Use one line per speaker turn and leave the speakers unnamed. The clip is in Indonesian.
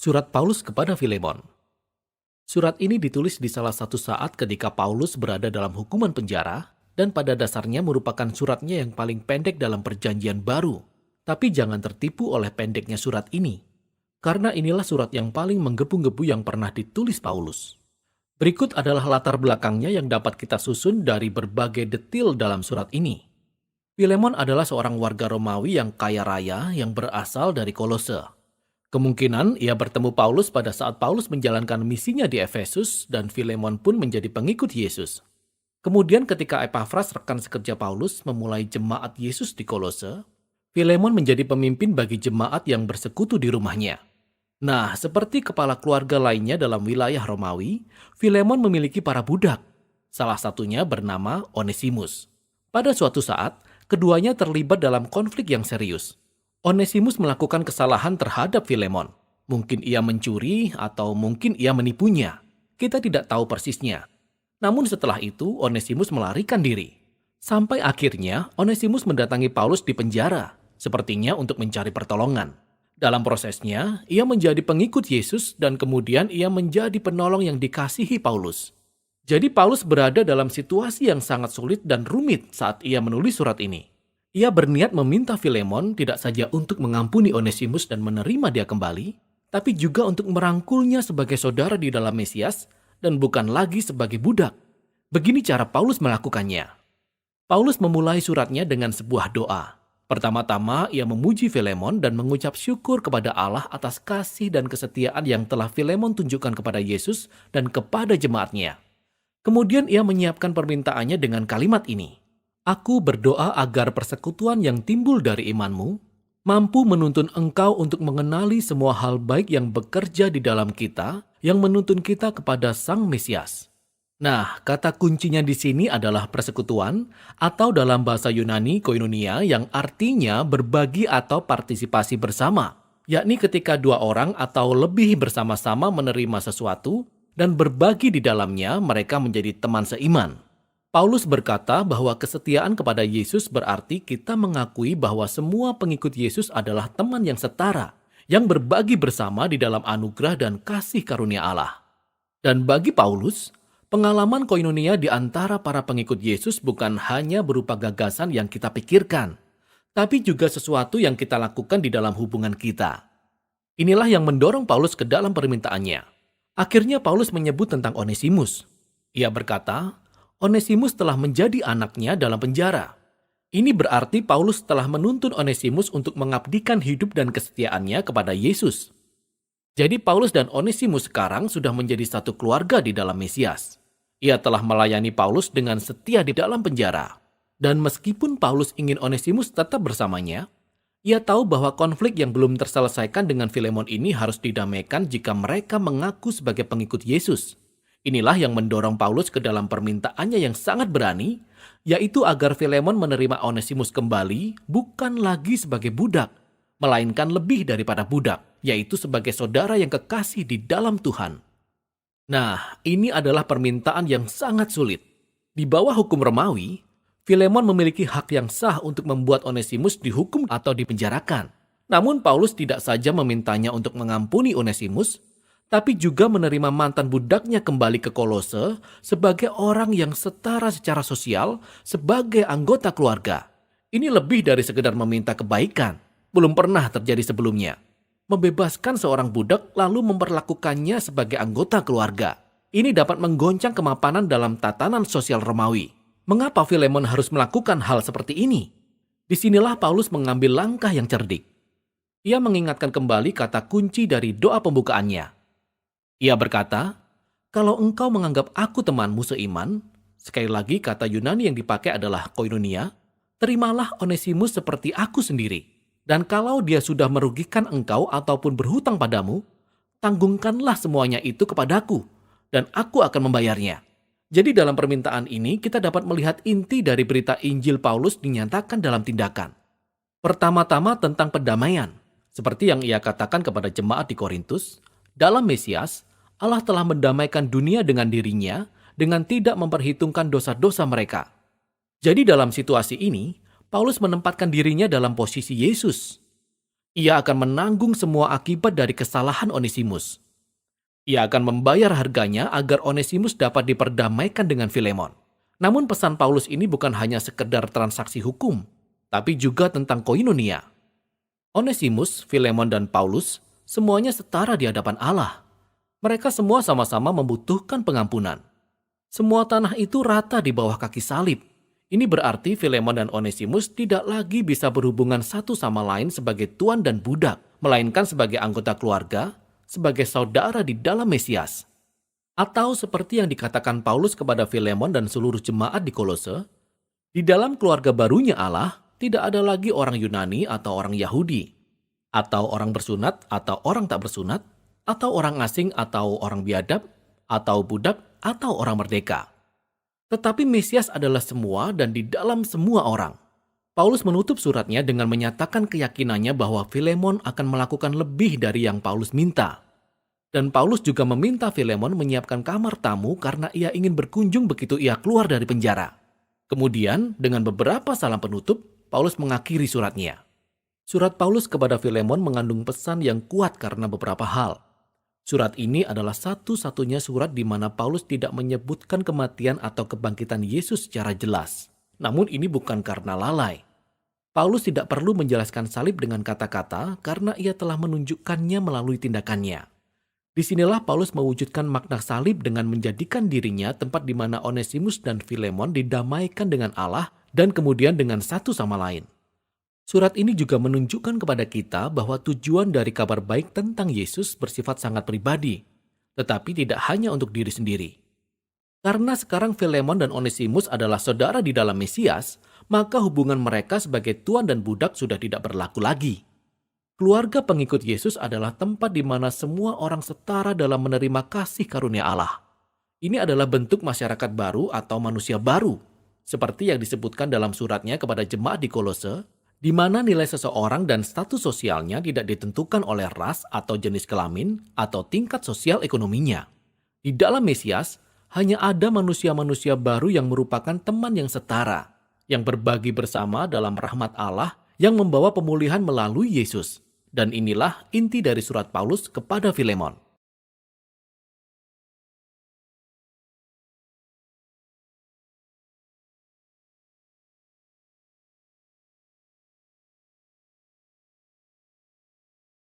Surat Paulus kepada Filemon. Surat ini ditulis di salah satu saat ketika Paulus berada dalam hukuman penjara dan pada dasarnya merupakan suratnya yang paling pendek dalam perjanjian baru. Tapi jangan tertipu oleh pendeknya surat ini, karena inilah surat yang paling menggebu-gebu yang pernah ditulis Paulus. Berikut adalah latar belakangnya yang dapat kita susun dari berbagai detil dalam surat ini. Filemon adalah seorang warga Romawi yang kaya raya yang berasal dari Kolose. Kemungkinan ia bertemu Paulus pada saat Paulus menjalankan misinya di Efesus dan Filemon pun menjadi pengikut Yesus. Kemudian ketika Epafras rekan sekerja Paulus memulai jemaat Yesus di Kolose, Filemon menjadi pemimpin bagi jemaat yang bersekutu di rumahnya. Nah, seperti kepala keluarga lainnya dalam wilayah Romawi, Filemon memiliki para budak. Salah satunya bernama Onesimus. Pada suatu saat, keduanya terlibat dalam konflik yang serius. Onesimus melakukan kesalahan terhadap Filemon. Mungkin ia mencuri atau mungkin ia menipunya. Kita tidak tahu persisnya. Namun setelah itu, Onesimus melarikan diri. Sampai akhirnya, Onesimus mendatangi Paulus di penjara, sepertinya untuk mencari pertolongan. Dalam prosesnya, ia menjadi pengikut Yesus dan kemudian ia menjadi penolong yang dikasihi Paulus. Jadi Paulus berada dalam situasi yang sangat sulit dan rumit saat ia menulis surat ini. Ia berniat meminta Filemon tidak saja untuk mengampuni Onesimus dan menerima dia kembali, tapi juga untuk merangkulnya sebagai saudara di dalam Mesias dan bukan lagi sebagai budak. Begini cara Paulus melakukannya. Paulus memulai suratnya dengan sebuah doa. Pertama-tama ia memuji Filemon dan mengucap syukur kepada Allah atas kasih dan kesetiaan yang telah Filemon tunjukkan kepada Yesus dan kepada jemaatnya. Kemudian ia menyiapkan permintaannya dengan kalimat ini. Aku berdoa agar persekutuan yang timbul dari imanmu mampu menuntun engkau untuk mengenali semua hal baik yang bekerja di dalam kita, yang menuntun kita kepada Sang Mesias. Nah, kata kuncinya di sini adalah persekutuan, atau dalam bahasa Yunani koinonia yang artinya berbagi atau partisipasi bersama, yakni ketika dua orang atau lebih bersama-sama menerima sesuatu dan berbagi di dalamnya mereka menjadi teman seiman. Paulus berkata bahwa kesetiaan kepada Yesus berarti kita mengakui bahwa semua pengikut Yesus adalah teman yang setara, yang berbagi bersama di dalam anugerah dan kasih karunia Allah. Dan bagi Paulus, pengalaman koinonia di antara para pengikut Yesus bukan hanya berupa gagasan yang kita pikirkan, tapi juga sesuatu yang kita lakukan di dalam hubungan kita. Inilah yang mendorong Paulus ke dalam permintaannya. Akhirnya Paulus menyebut tentang Onesimus. Ia berkata, Onesimus telah menjadi anaknya dalam penjara. Ini berarti Paulus telah menuntun Onesimus untuk mengabdikan hidup dan kesetiaannya kepada Yesus. Jadi Paulus dan Onesimus sekarang sudah menjadi satu keluarga di dalam Mesias. Ia telah melayani Paulus dengan setia di dalam penjara. Dan meskipun Paulus ingin Onesimus tetap bersamanya, ia tahu bahwa konflik yang belum terselesaikan dengan Filemon ini harus didamaikan jika mereka mengaku sebagai pengikut Yesus. Inilah yang mendorong Paulus ke dalam permintaannya yang sangat berani, yaitu agar Filemon menerima Onesimus kembali bukan lagi sebagai budak, melainkan lebih daripada budak, yaitu sebagai saudara yang kekasih di dalam Tuhan. Nah, ini adalah permintaan yang sangat sulit. Di bawah hukum Romawi, Filemon memiliki hak yang sah untuk membuat Onesimus dihukum atau dipenjarakan. Namun Paulus tidak saja memintanya untuk mengampuni Onesimus, tapi juga menerima mantan budaknya kembali ke Kolose sebagai orang yang setara secara sosial sebagai anggota keluarga. Ini lebih dari sekedar meminta kebaikan. Belum pernah terjadi sebelumnya. Membebaskan seorang budak lalu memperlakukannya sebagai anggota keluarga. Ini dapat menggoncang kemapanan dalam tatanan sosial Romawi. Mengapa Filemon harus melakukan hal seperti ini? Disinilah Paulus mengambil langkah yang cerdik. Ia mengingatkan kembali kata kunci dari doa pembukaannya. Ia berkata, kalau engkau menganggap aku temanmu seiman, sekali lagi kata Yunani yang dipakai adalah koinonia, terimalah Onesimus seperti aku sendiri. Dan kalau dia sudah merugikan engkau ataupun berhutang padamu, tanggungkanlah semuanya itu kepadaku, dan aku akan membayarnya. Jadi dalam permintaan ini kita dapat melihat inti dari berita Injil Paulus dinyatakan dalam tindakan. Pertama-tama tentang pendamaian, seperti yang ia katakan kepada jemaat di Korintus, dalam Mesias, Allah telah mendamaikan dunia dengan dirinya dengan tidak memperhitungkan dosa-dosa mereka. Jadi dalam situasi ini, Paulus menempatkan dirinya dalam posisi Yesus. Ia akan menanggung semua akibat dari kesalahan Onesimus. Ia akan membayar harganya agar Onesimus dapat diperdamaikan dengan Filemon. Namun pesan Paulus ini bukan hanya sekedar transaksi hukum, tapi juga tentang koinonia. Onesimus, Filemon, dan Paulus semuanya setara di hadapan Allah. Mereka semua sama-sama membutuhkan pengampunan. Semua tanah itu rata di bawah kaki salib. Ini berarti Filemon dan Onesimus tidak lagi bisa berhubungan satu sama lain sebagai tuan dan budak, melainkan sebagai anggota keluarga, sebagai saudara di dalam Mesias. Atau seperti yang dikatakan Paulus kepada Filemon dan seluruh jemaat di Kolose, di dalam keluarga barunya Allah, tidak ada lagi orang Yunani atau orang Yahudi, atau orang bersunat atau orang tak bersunat, atau orang asing atau orang biadab, atau budak atau orang merdeka. Tetapi Mesias adalah semua dan di dalam semua orang. Paulus menutup suratnya dengan menyatakan keyakinannya bahwa Filemon akan melakukan lebih dari yang Paulus minta. Dan Paulus juga meminta Filemon menyiapkan kamar tamu karena ia ingin berkunjung begitu ia keluar dari penjara. Kemudian, dengan beberapa salam penutup, Paulus mengakhiri suratnya. Surat Paulus kepada Filemon mengandung pesan yang kuat karena beberapa hal. Surat ini adalah satu-satunya surat di mana Paulus tidak menyebutkan kematian atau kebangkitan Yesus secara jelas. Namun ini bukan karena lalai. Paulus tidak perlu menjelaskan salib dengan kata-kata karena ia telah menunjukkannya melalui tindakannya. Disinilah Paulus mewujudkan makna salib dengan menjadikan dirinya tempat di mana Onesimus dan Filemon didamaikan dengan Allah dan kemudian dengan satu sama lain. Surat ini juga menunjukkan kepada kita bahwa tujuan dari kabar baik tentang Yesus bersifat sangat pribadi, tetapi tidak hanya untuk diri sendiri. Karena sekarang Filemon dan Onesimus adalah saudara di dalam Mesias, maka hubungan mereka sebagai tuan dan budak sudah tidak berlaku lagi. Keluarga pengikut Yesus adalah tempat di mana semua orang setara dalam menerima kasih karunia Allah. Ini adalah bentuk masyarakat baru atau manusia baru, seperti yang disebutkan dalam suratnya kepada jemaat di Kolose, di mana nilai seseorang dan status sosialnya tidak ditentukan oleh ras atau jenis kelamin atau tingkat sosial ekonominya. Di dalam Mesias, hanya ada manusia-manusia baru yang merupakan teman yang setara, yang berbagi bersama dalam rahmat Allah yang membawa pemulihan melalui Yesus. Dan inilah inti dari surat Paulus kepada Filemon.